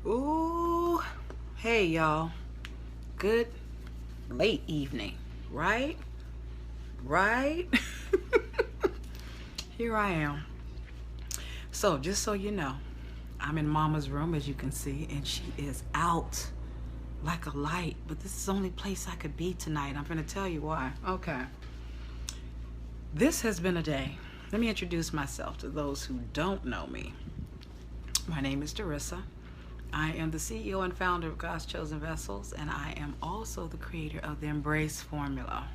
Ooh, hey y'all. Good late evening, right? Right? Here I am. So, just so you know, I'm in Mama's room, as you can see, and she is out like a light. But this is the only place I could be tonight. I'm going to tell you why. Okay. This has been a day. Let me introduce myself to those who don't know me. My name is Darissa. I am the CEO and founder of God's Chosen Vessels, and I am also the creator of the Embrace Formula.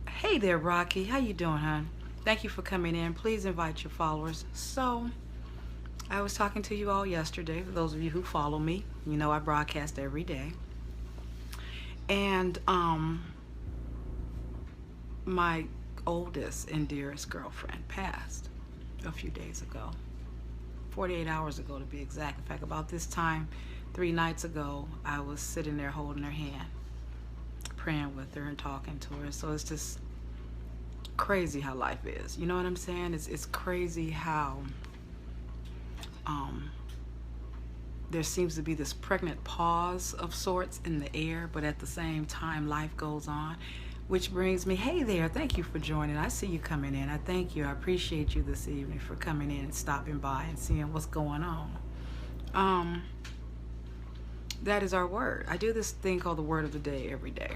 Hey there, Rocky. How you doing, hon? Thank you for coming in. Please invite your followers. So, I was talking to you all yesterday. For those of you who follow me, you know I broadcast every day. And my oldest and dearest girlfriend passed a few days ago. 48 hours ago to be exact. In fact, about this time 3 nights ago, I was sitting there holding her hand, praying with her and talking to her. So it's just crazy how life is. You know what I'm saying? It's crazy how there seems to be this pregnant pause of sorts in the air, but at the same time life goes on. Which brings me, hey there, thank you for joining. I see you coming in. I thank you. I appreciate you this evening for coming in and stopping by and seeing what's going on. That is our word. I do this thing called the word of the day every day.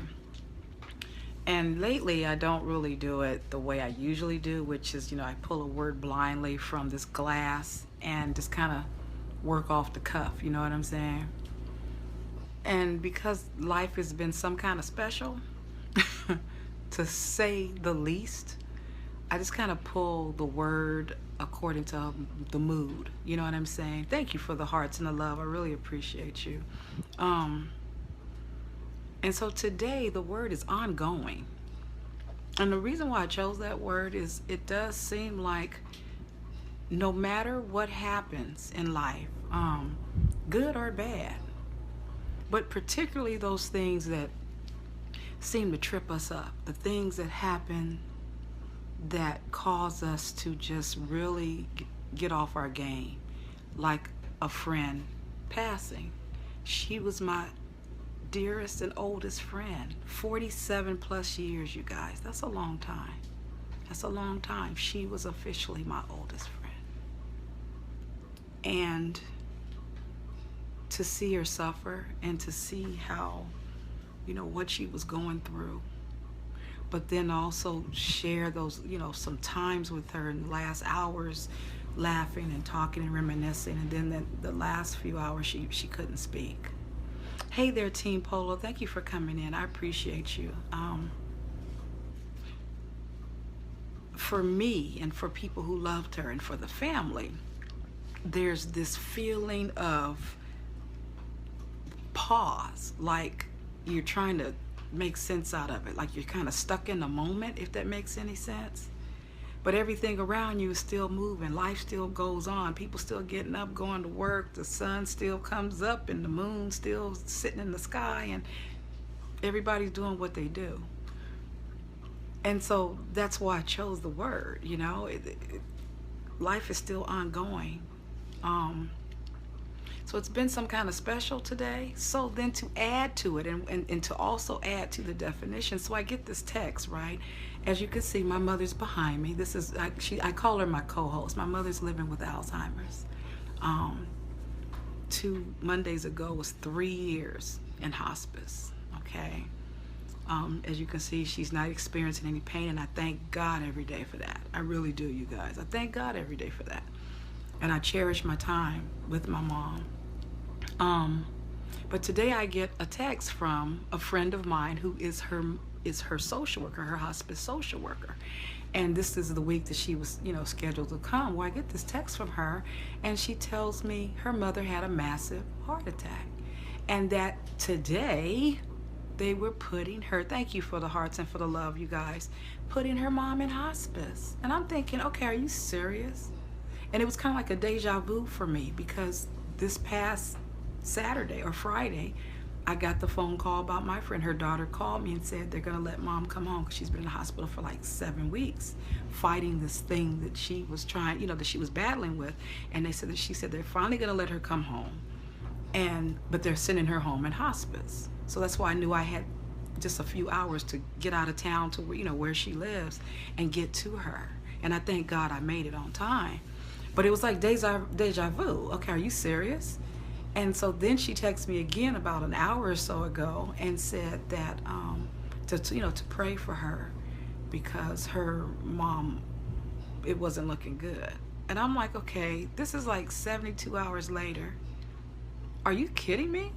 And lately, I don't really do it the way I usually do, which is, I pull a word blindly from this glass and just kind of work off the cuff. You know what I'm saying? And because life has been some kind of special, to say the least, I just kind of pull the word according to the mood. You know what I'm saying? Thank you for the hearts and the love. I really appreciate you. And so today the word is ongoing. And the reason why I chose that word is it does seem like no matter what happens in life, good or bad, but particularly those things that seem to trip us up, the things that happen that cause us to just really get off our game, like a friend passing. She was my dearest and oldest friend, 47 plus years, you guys. That's a long time. That's a long time. She was officially my oldest friend. And to see her suffer and to see how what she was going through, but then also share those, some times with her in the last hours, laughing and talking and reminiscing, and then the last few hours she couldn't speak. Hey there, Team Polo. Thank you for coming in. I appreciate you. For me and for people who loved her and for the family, there's this feeling of pause, like you're trying to make sense out of it, like you're kind of stuck in the moment, if that makes any sense. But everything around you is still moving. Life still goes on. People still getting up, going to work. The sun still comes up and the moon still sitting in the sky, and everybody's doing what they do. And so that's why I chose the word. Life is still ongoing. So it's been some kind of special today. So then to add to it and to also add to the definition, so I get this text, right? As you can see, my mother's behind me. This is, I call her my co-host. My mother's living with Alzheimer's. 2 Mondays ago was 3 years in hospice, okay? As you can see, she's not experiencing any pain, and I thank God every day for that. I really do, you guys. I thank God every day for that. And I cherish my time with my mom. But today I get a text from a friend of mine who is her social worker, her hospice social worker. And this is the week that she was, scheduled to come. Well, I get this text from her, and she tells me her mother had a massive heart attack. And that today they were putting her, thank you for the hearts and for the love, you guys, putting her mom in hospice. And I'm thinking, okay, are you serious? And it was kind of like a deja vu for me, because this past Saturday or Friday, I got the phone call about my friend. Her daughter called me and said they're going to let mom come home because she's been in the hospital for like 7 weeks fighting this thing that she was trying, that she was battling with. And they said that she said they're finally going to let her come home. But they're sending her home in hospice. So that's why I knew I had just a few hours to get out of town to where she lives and get to her. And I thank God I made it on time. But it was like deja vu. Okay, are you serious? And so then she texted me again about an hour or so ago and said that to pray for her because her mom, it wasn't looking good. And I'm like, okay, this is like 72 hours later. Are you kidding me?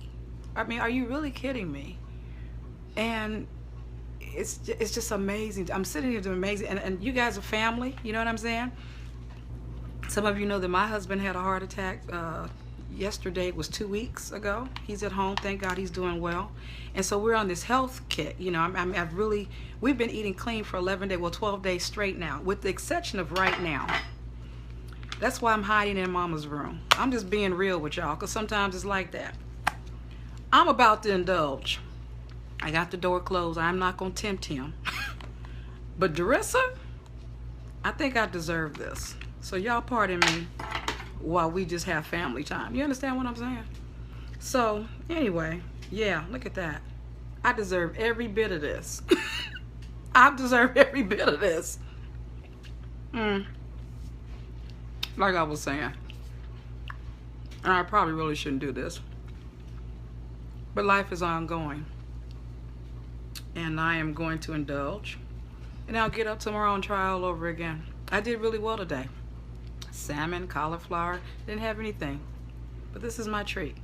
I mean, are you really kidding me? And it's just amazing. I'm sitting here doing amazing. And you guys are family, you know what I'm saying? Some of you know that my husband had a heart attack. Yesterday was 2 weeks ago. He's at home. Thank God he's doing well. And so we're on this health kick. We've been eating clean for 11 days, well, 12 days straight now, with the exception of right now. That's why I'm hiding in mama's room. I'm just being real with y'all because sometimes it's like that. I'm about to indulge. I got the door closed. I'm not going to tempt him. But Darissa, I think I deserve this. So y'all pardon me while we just have family time. You understand what I'm saying? So anyway, yeah, look at that. I deserve every bit of this. I deserve every bit of this. Like I was saying, I probably really shouldn't do this. But life is ongoing. And I am going to indulge. And I'll get up tomorrow and try all over again. I did really well today. Salmon, cauliflower, didn't have anything. But this is my treat.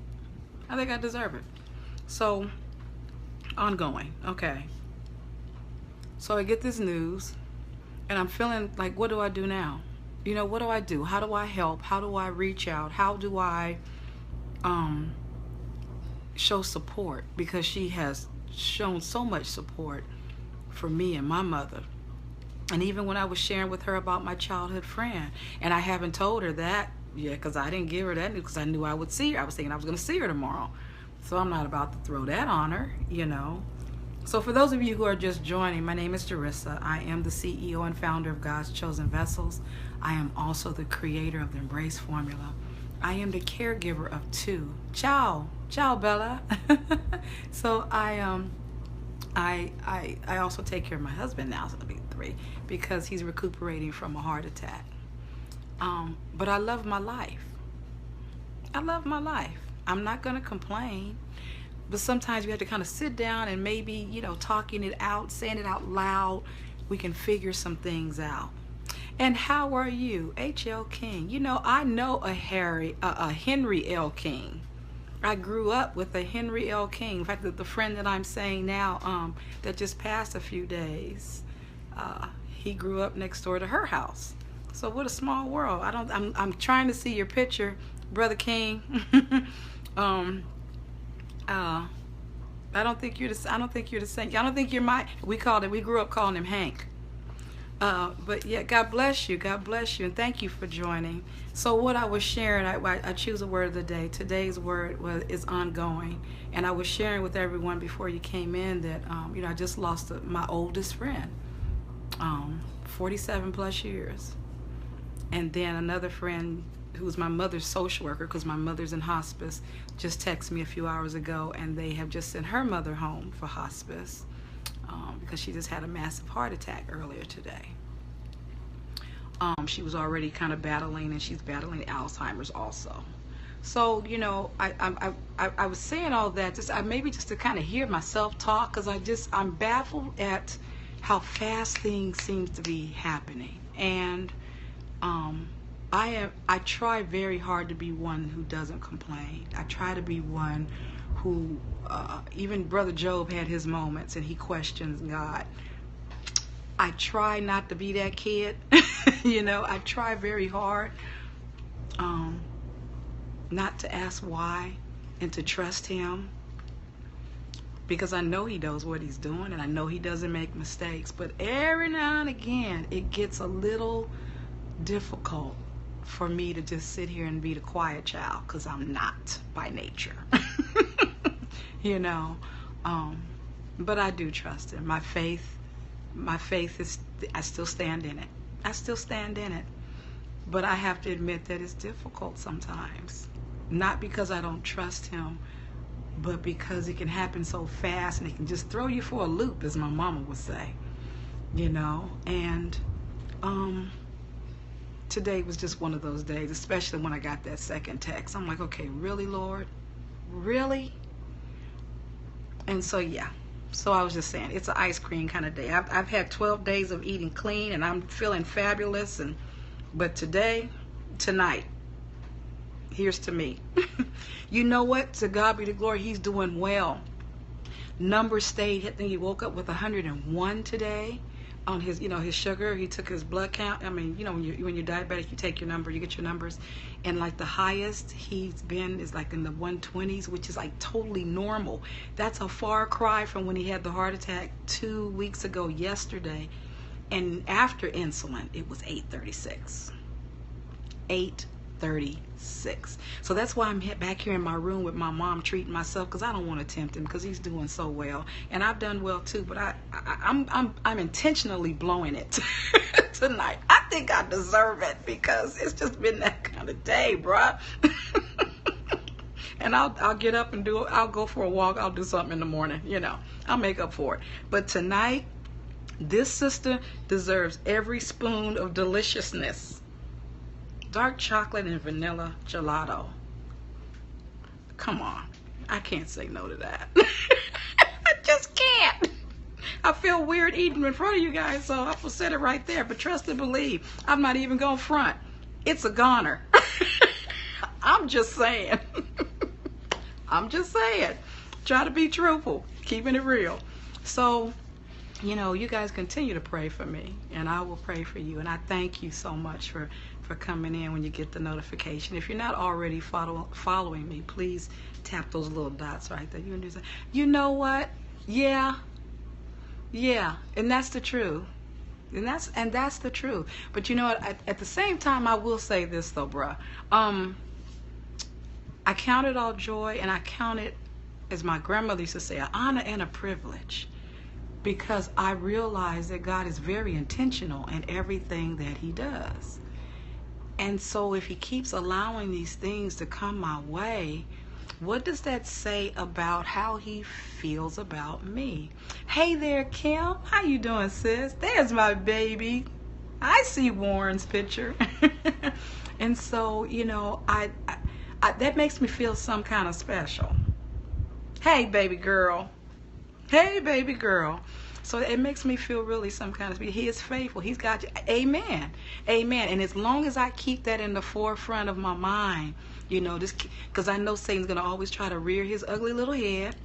I think I deserve it. So, ongoing. Okay. So I get this news. And I'm feeling like, what do I do now? What do I do? How do I help? How do I reach out? How do I show support? Because she has shown so much support for me and my mother. And even when I was sharing with her about my childhood friend, and I haven't told her that yet because I didn't give her that news because I knew I would see her. I was thinking I was going to see her tomorrow. So I'm not about to throw that on her, So for those of you who are just joining, my name is Darissa. I am the CEO and founder of God's Chosen Vessels. I am also the creator of the Embrace Formula. I am the caregiver of 2. Ciao, Bella. So I also take care of my husband now, so it'll be 3, because he's recuperating from a heart attack. But I love my life. I love my life. I'm not gonna complain. But sometimes you have to kind of sit down and maybe, talking it out, saying it out loud, we can figure some things out. And how are you? H.L. King. I know a Henry L. King. I grew up with a Henry L. King. In fact, the friend that I'm saying now, that just passed a few days, he grew up next door to her house. So what a small world. I'm trying to see your picture, Brother King. I don't think you're the same. I don't think you're we grew up calling him Hank. But yeah, God bless you, and thank you for joining. So what I was sharing, I choose a word of the day. Today's word is ongoing, and I was sharing with everyone before you came in that I just lost my oldest friend, 47 plus years, and then another friend who's my mother's social worker, because my mother's in hospice, just texted me a few hours ago, and they have just sent her mother home for hospice because she just had a massive heart attack earlier today. She was already kind of battling, and she's battling Alzheimer's also. So I was saying all that maybe just to kind of hear myself talk, because I'm baffled at how fast things seem to be happening. And I try very hard to be one who doesn't complain. I try to be one who, even Brother Job had his moments and he questions God. I try not to be that kid. I try very hard not to ask why and to trust him, because I know he knows what he's doing and I know he doesn't make mistakes. But every now and again it gets a little difficult for me to just sit here and be the quiet child, because I'm not by nature. you know. But I do trust him. My faith is, I still stand in it. I still stand in it. But I have to admit that it's difficult sometimes. Not because I don't trust him, but because it can happen so fast and it can just throw you for a loop, as my mama would say, you know. And today was just one of those days, especially when I got that second text. I'm like, okay, really, Lord? Really? And so, yeah. So I was just saying, it's an ice cream kind of day. I've had 12 days of eating clean, and I'm feeling fabulous. But tonight, here's to me. You know what? To God be the glory. He's doing well. Numbers stayed. I think he woke up with 101 today on his, his sugar. He took his blood count. I mean, when you're diabetic, you take your number, you get your numbers. And like the highest he's been is like in the 120s, which is like totally normal. That's a far cry from when he had the heart attack 2 weeks ago yesterday. And after insulin, it was 836. 836. So that's why I'm back here in my room with my mom treating myself, because I don't want to tempt him, because he's doing so well, and I've done well too. But I'm intentionally blowing it tonight. I think I deserve it, because it's just been that kind of day, bruh. And I'll get up and I'll go for a walk. I'll do something in the morning. I'll make up for it. But tonight, this sister deserves every spoon of deliciousness. Dark chocolate and vanilla gelato. Come on. I can't say no to that. I just can't. I feel weird eating in front of you guys, so I will set it right there. But trust and believe, I'm not even going front. It's a goner. I'm just saying. I'm just saying. Try to be truthful. Keeping it real. So, you guys continue to pray for me, and I will pray for you. And I thank you so much for coming in when you get the notification. If you're not already following me, please tap those little dots right there. You can do that. You know what? Yeah. And that's the truth. And that's the truth. But you know what? At the same time, I will say this though, bruh. I count it all joy, and I count it, as my grandmother used to say, an honor and a privilege. Because I realize that God is very intentional in everything that he does. And so if he keeps allowing these things to come my way, what does that say about how he feels about me? Hey there, Kim. How you doing, sis? There's my baby. I see Warren's picture. And so, I that makes me feel some kind of special. Hey, baby girl. Hey, baby girl. So it makes me feel really some kind of, he is faithful. He's got you. Amen. Amen. And as long as I keep that in the forefront of my mind, because I know Satan's going to always try to rear his ugly little head.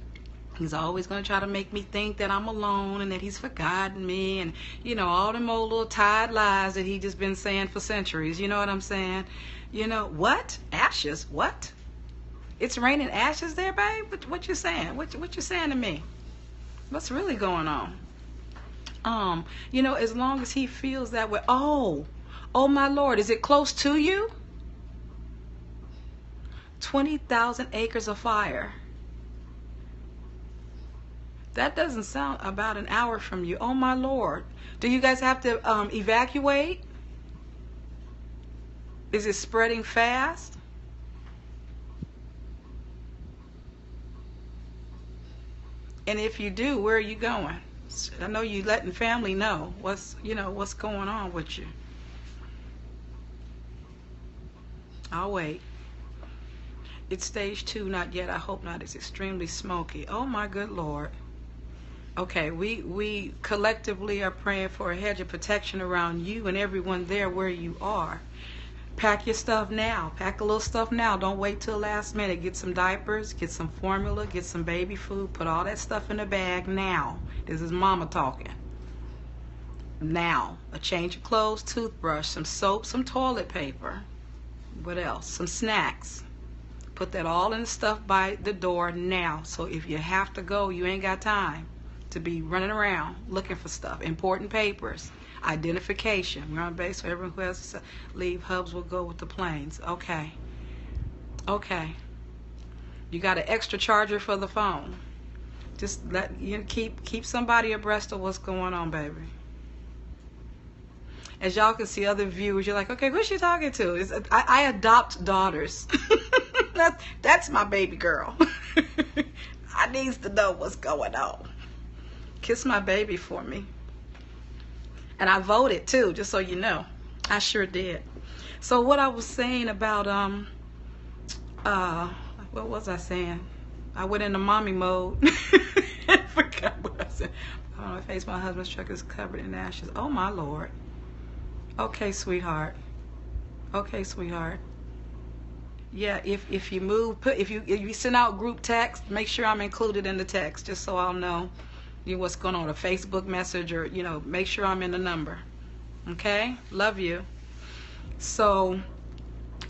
He's always going to try to make me think that I'm alone and that he's forgotten me, and, all them old little tired lies that he just been saying for centuries. You know what I'm saying? What? Ashes? What? It's raining ashes there, babe? What you saying? What you saying to me? What's really going on? As long as he feels that way. Oh my Lord, is it close to you? 20,000 acres of fire. That doesn't sound about an hour from you. Oh my Lord. Do you guys have to evacuate? Is it spreading fast? And if you do, where are you going? I know you letting family know what's going on with you. I'll wait. It's stage 2, not yet. I hope not. It's extremely smoky. Oh my good Lord. Okay, we collectively are praying for a hedge of protection around you and everyone there where you are. Pack your stuff now. Pack a little stuff now. Don't wait till last minute. Get some diapers, get some formula, get some baby food. Put all that stuff in the bag now. This is mama talking. Now, a change of clothes, toothbrush, some soap, some toilet paper. What else? Some snacks. Put that all in the stuff by the door now. So if you have to go, you ain't got time to be running around looking for stuff. Important papers. Identification. We're on base, so everyone who has to leave hubs will go with the planes. Okay. You got an extra charger for the phone. Just let you keep somebody abreast of what's going on, baby. As y'all can see, other viewers, you're like, okay, who's she talking to? I adopt daughters. That's my baby girl. I needs to know what's going on. Kiss my baby for me. And I voted too, just so you know. I sure did. So what I was saying about what was I saying? I went into mommy mode. I forgot what I said. On my face, my husband's truck is covered in ashes. Oh my Lord. Okay, sweetheart. Okay, sweetheart. Yeah, if you move, if you send out group text, make sure I'm included in the text, just so I'll know what's going on, a Facebook message, or make sure I'm in the number. Okay, love you. So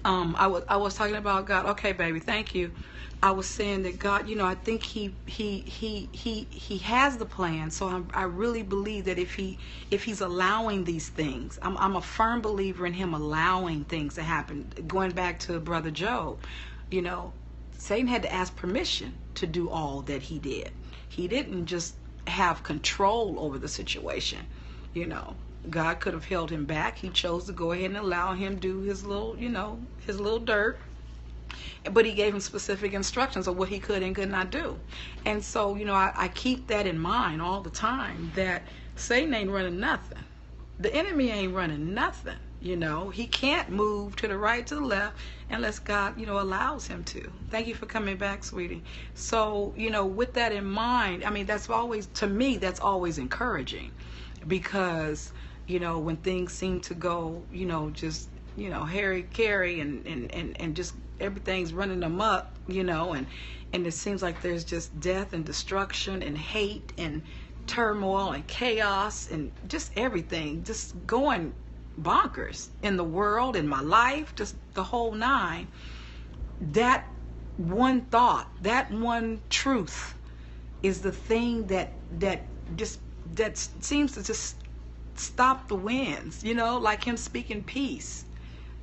I was talking about God. Okay, baby, thank you. I was saying that God, I think he has the plan. So I really believe that if he's allowing these things, I'm a firm believer in him allowing things to happen. Going back to Brother Job, Satan had to ask permission to do all that he did. He didn't just have control over the situation. God could have held him back. He chose to go ahead and allow him do his little, his little dirt. But he gave him specific instructions of what he could and could not do. And so, I keep that in mind all the time, that Satan ain't running nothing. The enemy ain't running nothing. He can't move to the right, to the left, unless God, allows him to. Thank you for coming back, sweetie. So, with that in mind, that's always, to me, that's always encouraging. Because, when things seem to go, just, hairy-carry and just everything's running amok, and it seems like there's just death and destruction and hate and turmoil and chaos and just everything just going bonkers in the world, in my life, just the whole nine. That one thought, that one truth is the thing that seems to just stop the winds, like him speaking peace.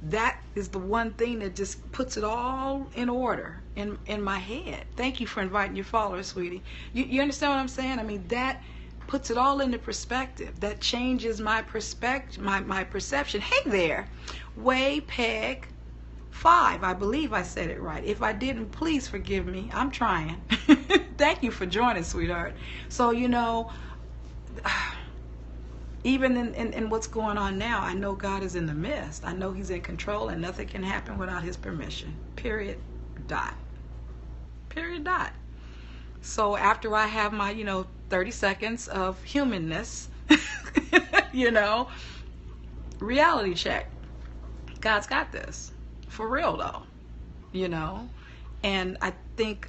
That is the one thing that just puts it all in order in my head. Thank you for inviting your followers, sweetie. You understand what I'm saying? That puts it all into perspective. That changes my my perception. Hey there, Peg 5. I believe I said it right. If I didn't, please forgive me. I'm trying. Thank you for joining, sweetheart. So, even in what's going on now, I know God is in the midst. I know he's in control, and nothing can happen without his permission. Period. Dot. Period. Dot. So after I have my, 30 seconds of humanness, reality check. God's got this. For real, though. And I think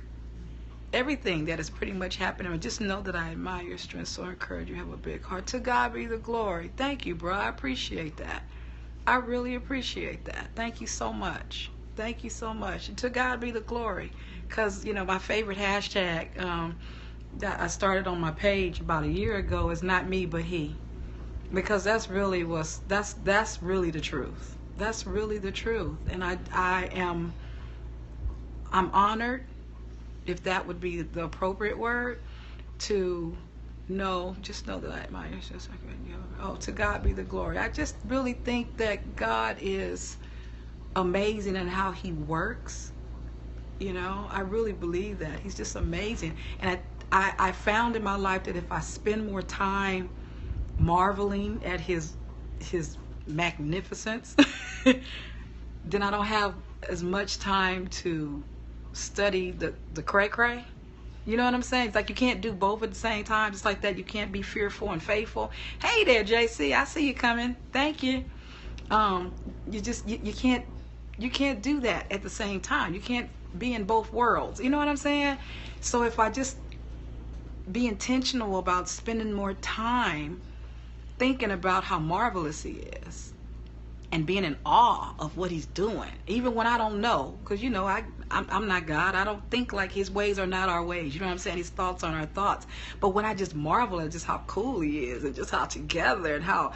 everything that is pretty much happening, just know that I admire your strength, so I encourage you. Have a big heart. To God be the glory. Thank you, bro. I appreciate that. I really appreciate that. Thank you so much. Thank you so much. And to God be the glory. Because, my favorite hashtag that I started on my page about a year ago is not me, but he. Because that's really that's really the truth. That's really the truth. And I'm honored, if that would be the appropriate word, to just know that I admire you. Oh, to God be the glory. I just really think that God is amazing in how he works. I really believe that. He's just amazing. And I found in my life that if I spend more time marveling at his magnificence, then I don't have as much time to study the cray-cray. You know what I'm saying? It's like you can't do both at the same time. Just like that, you can't be fearful and faithful. Hey there, JC, I see you coming. Thank you. You can't do that at the same time. You can't be in both worlds. You know what I'm saying? So if I just be intentional about spending more time thinking about how marvelous he is, and being in awe of what he's doing, even when I don't know, because I'm not God. I don't think like his ways are not our ways. You know what I'm saying? His thoughts aren't our thoughts. But when I just marvel at just how cool he is, and just how together and how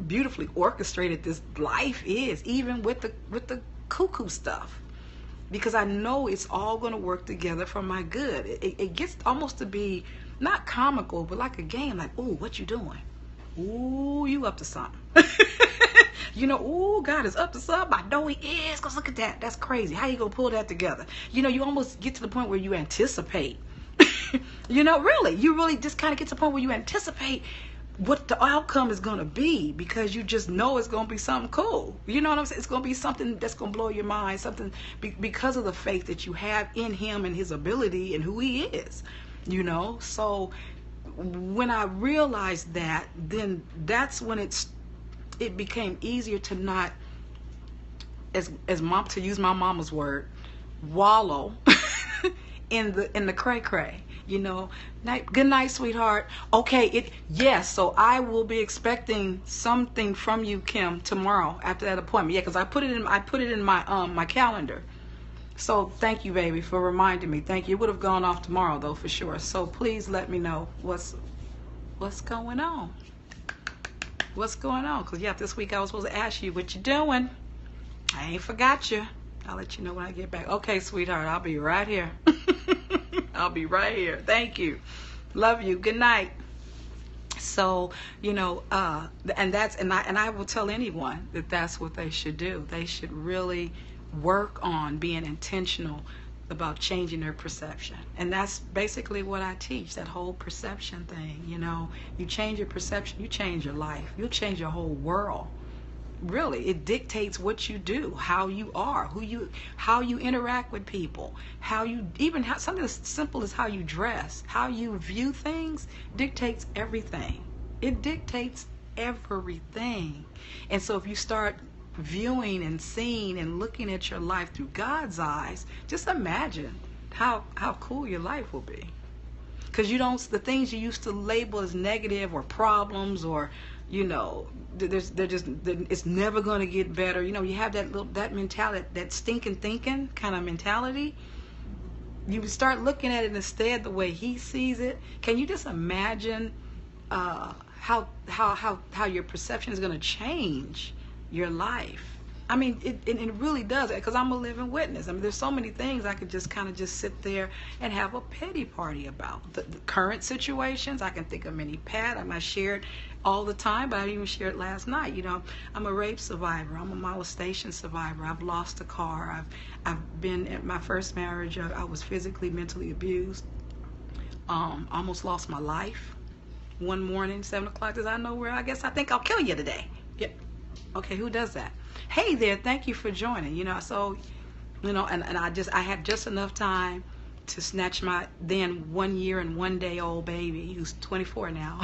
beautifully orchestrated this life is, even with the cuckoo stuff, because I know it's all going to work together for my good. It gets almost to be not comical, but like a game. Like, ooh, what you doing? Ooh, you up to something. You know, ooh, God is up to something. I know he is, because look at that. That's crazy. How you going to pull that together? You know, you almost get to the point where you anticipate. You know, really, you really just kind of get to the point where you anticipate what the outcome is going to be, because you just know it's going to be something cool. You know what I'm saying? It's going to be something that's going to blow your mind, something because of the faith that you have in him and his ability and who he is, you know. So when I realized that, then that's when it became easier to not, to use my mama's word, wallow in the cray cray. You know, good night, sweetheart. Okay, yes. So I will be expecting something from you, Kim, tomorrow after that appointment. Yeah, because I put it in my my calendar. So thank you, baby, for reminding me. Thank you. It would have gone off tomorrow though, for sure. So please let me know what's going on. What's going on? Because yeah, this week I was supposed to ask you what you doing. I ain't forgot you. I'll let you know when I get back. Okay, sweetheart, I'll be right here. I'll be right here. Thank you. Love you. Good night. So, you know, and I will tell anyone that that's what they should do. They should really work on being intentional about changing their perception. And that's basically what I teach, that whole perception thing. You know, you change your perception, you change your life. You'll change your whole world. Really, it dictates what you do, how you are, how you interact with people, something as simple as how you dress, how you view things dictates everything. It dictates everything. And so if you start viewing and seeing and looking at your life through God's eyes, just imagine how cool your life will be. Because the things you used to label as negative or problems, or you know, it's never going to get better. You know, you have that mentality, that stinking thinking kind of mentality. You start looking at it instead the way he sees it. Can you just imagine how your perception is going to change your life? I mean, it really does, because I'm a living witness. I mean, there's so many things I could just kind of just sit there and have a pity party about. The current situations, I can think of many. I share it all the time, but I even shared it last night. You know, I'm a rape survivor. I'm a molestation survivor. I've lost a car. I've been at my first marriage. I was physically, mentally abused. Almost lost my life. One morning, 7 o'clock, does I know where? I think I'll kill you today. Yeah. Okay, who does that? Hey there, thank you for joining. You know, so, you know, and I had just enough time to snatch my then 1 year and 1 day old baby, who's 24 now,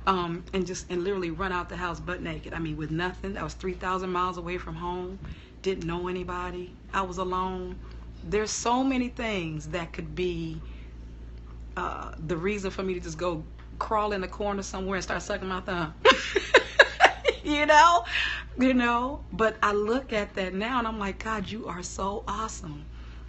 and literally run out the house butt naked. I mean, with nothing. I was 3,000 miles away from home, didn't know anybody. I was alone. There's so many things that could be the reason for me to just go crawl in the corner somewhere and start sucking my thumb. you know, but I look at that now and I'm like, God, you are so awesome,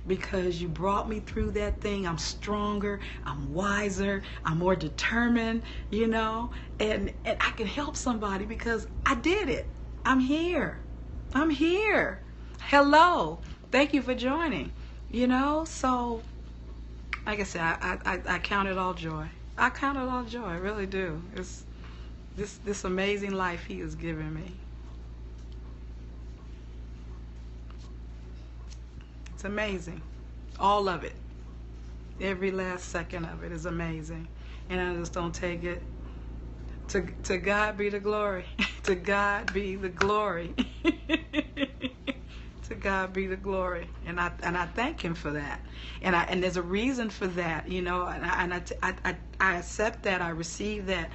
because you brought me through that thing. I'm stronger, I'm wiser, I'm more determined, you know, and I can help somebody because I did it. I'm here. Hello, thank you for joining. You know, so like I said, I count it all joy. I count it all joy, I really do. It's this amazing life he has given me. It's amazing. All of it. Every last second of it is amazing. And I just don't take it. To God be the glory. To God be the glory. To God be the glory. And I thank him for that. And there's a reason for that, you know, and I accept that, I receive that.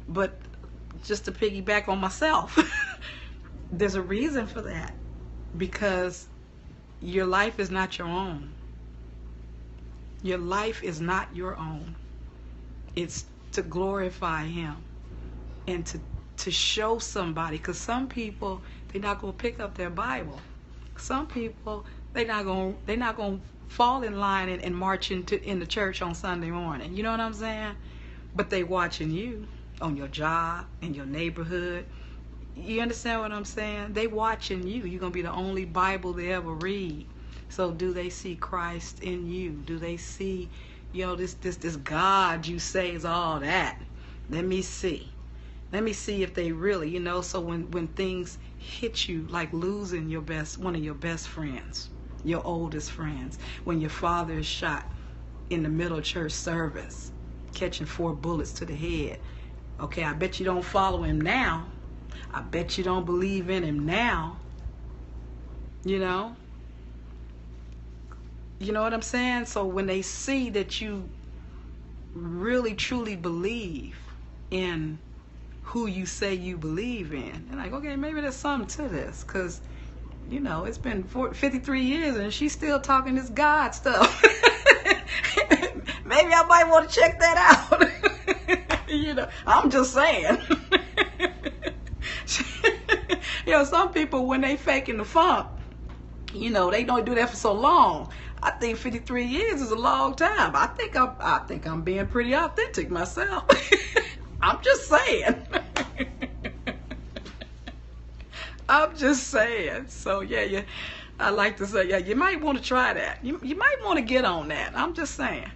But just to piggyback on myself, there's a reason for that, because your life is not your own. Your life is not your own. It's to glorify him and to show somebody, because some people, they're not going to pick up their Bible. Some people, they're not going to fall in line and march in the church on Sunday morning. You know what I'm saying? But they watching you on your job, in your neighborhood. You understand what I'm saying? They watching you. You're going to be the only Bible they ever read. So do they see Christ in you? Do they see, this God you say is all that? Let me see. Let me see if they really, so when things hit you, like losing one of your best friends, your oldest friends, when your father is shot in the middle of church service, catching 4 bullets to the head. Okay, I bet you don't follow him now. I bet you don't believe in him now. You know what I'm saying? So when they see that you really truly believe in who you say you believe in, they're like, okay, maybe there's something to this, because it's been 53 years and she's still talking this God stuff. Maybe I might want to check that out. I'm just saying. Some people, when they faking the funk, they don't do that for so long. I think 53 years is a long time. I think I'm being pretty authentic myself. I'm just saying. I'm just saying. So yeah, I like to say, yeah, you might want to try that. You might want to get on that. I'm just saying.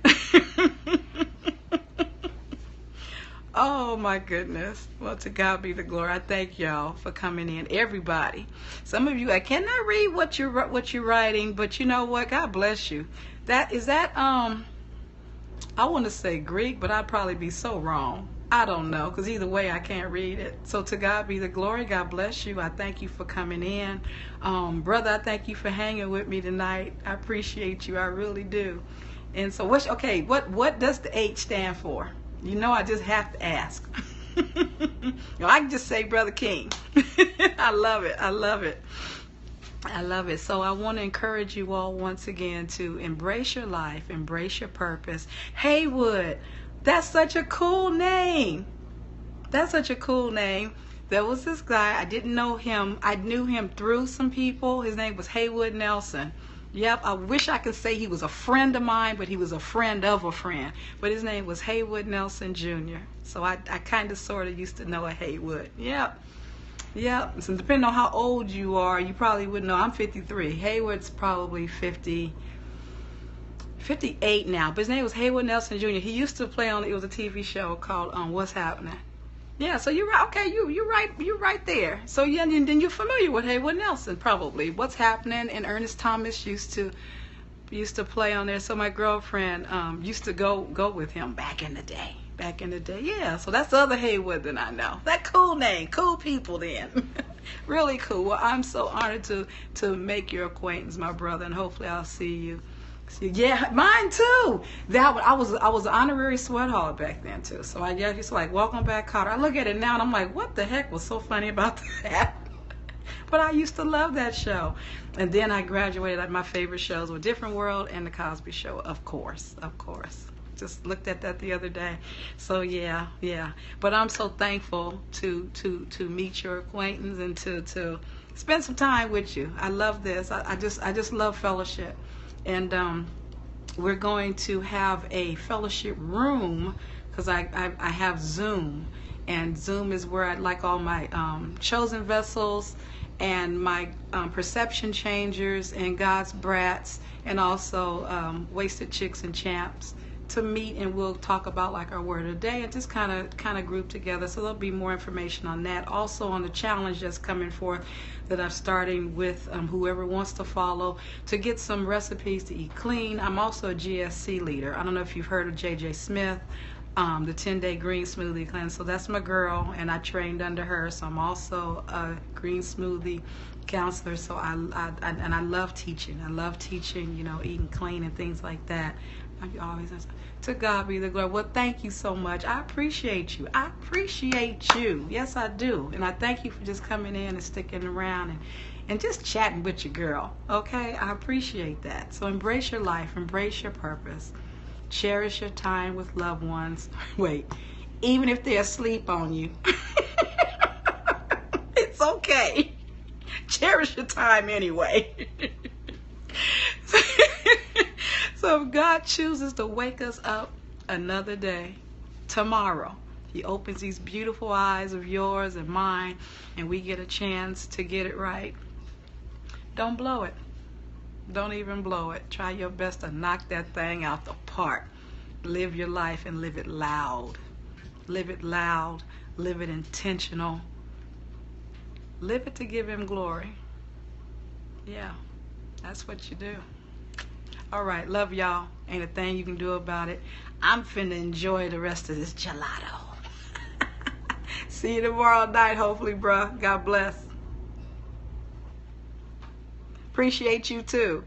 Oh my goodness. Well, to God be the glory. I thank y'all for coming in. Everybody. Some of you, I cannot read what you're writing, but you know what? God bless you. I want to say Greek, but I'd probably be so wrong. I don't know, because either way I can't read it. So to God be the glory. God bless you. I thank you for coming in. Brother, I thank you for hanging with me tonight. I appreciate you. I really do. And so what does the H stand for? I just have to ask. I can just say Brother King. I love it. I love it. I love it. So I want to encourage you all once again to embrace your life, embrace your purpose. Haywood, that's such a cool name. That's such a cool name. There was this guy, I didn't know him. I knew him through some people. His name was Haywood Nelson. Yep, I wish I could say he was a friend of mine, but he was a friend of a friend. But his name was Haywood Nelson Jr. So I kind of sort of used to know a Haywood. Yep. So depending on how old you are, you probably wouldn't know. I'm 53. Haywood's probably 58 now. But his name was Haywood Nelson Jr. He used to play it was a TV show called What's Happening. Yeah, so you're right. Okay, you're right there. So yeah, and then you're familiar with Haywood Nelson, probably. What's Happening? And Ernest Thomas used to play on there. So my girlfriend used to go with him back in the day. Yeah. So that's the other Haywood that I know. That cool name, cool people. Then, really cool. Well, I'm so honored to make your acquaintance, my brother, and hopefully I'll see you. Yeah, mine too. I was an honorary sweat hog back then too. So I used to like Welcome Back, Kotter. I look at it now and I'm like, what the heck was so funny about that? But I used to love that show. And then I graduated. My favorite shows were Different World and The Cosby Show, of course. Just looked at that the other day. So yeah. But I'm so thankful to meet your acquaintance and to spend some time with you. I love this. I just love fellowship. And we're going to have a fellowship room because I have Zoom. And Zoom is where I'd like all my chosen vessels and my perception changers and God's brats and also wasted chicks and champs to meet, and we'll talk about like our word of the day and just kind of group together. So there'll be more information on that. Also on the challenge that's coming forth that I'm starting with whoever wants to follow to get some recipes to eat clean. I'm also a GSC leader. I don't know if you've heard of JJ Smith, the 10-day green smoothie cleanse. So that's my girl, and I trained under her. So I'm also a green smoothie counselor. So I love teaching. I love teaching, eating clean and things like that. To God be the glory. Well, thank you so much. I appreciate you. Yes, I do. And I thank you for just coming in and sticking around and just chatting with your girl. Okay? I appreciate that. So embrace your life. Embrace your purpose. Cherish your time with loved ones. Wait. Even if they're asleep on you. It's okay. Cherish your time anyway. So if God chooses to wake us up another day, tomorrow, He opens these beautiful eyes of yours and mine, and we get a chance to get it right. Don't blow it. Don't even blow it. Try your best to knock that thing out the park. Live your life and live it loud. Live it loud. Live it intentional. Live it to give him glory. Yeah, that's what you do. All right, love y'all. Ain't a thing you can do about it. I'm finna enjoy the rest of this gelato. See you tomorrow night, hopefully, bruh. God bless. Appreciate you too.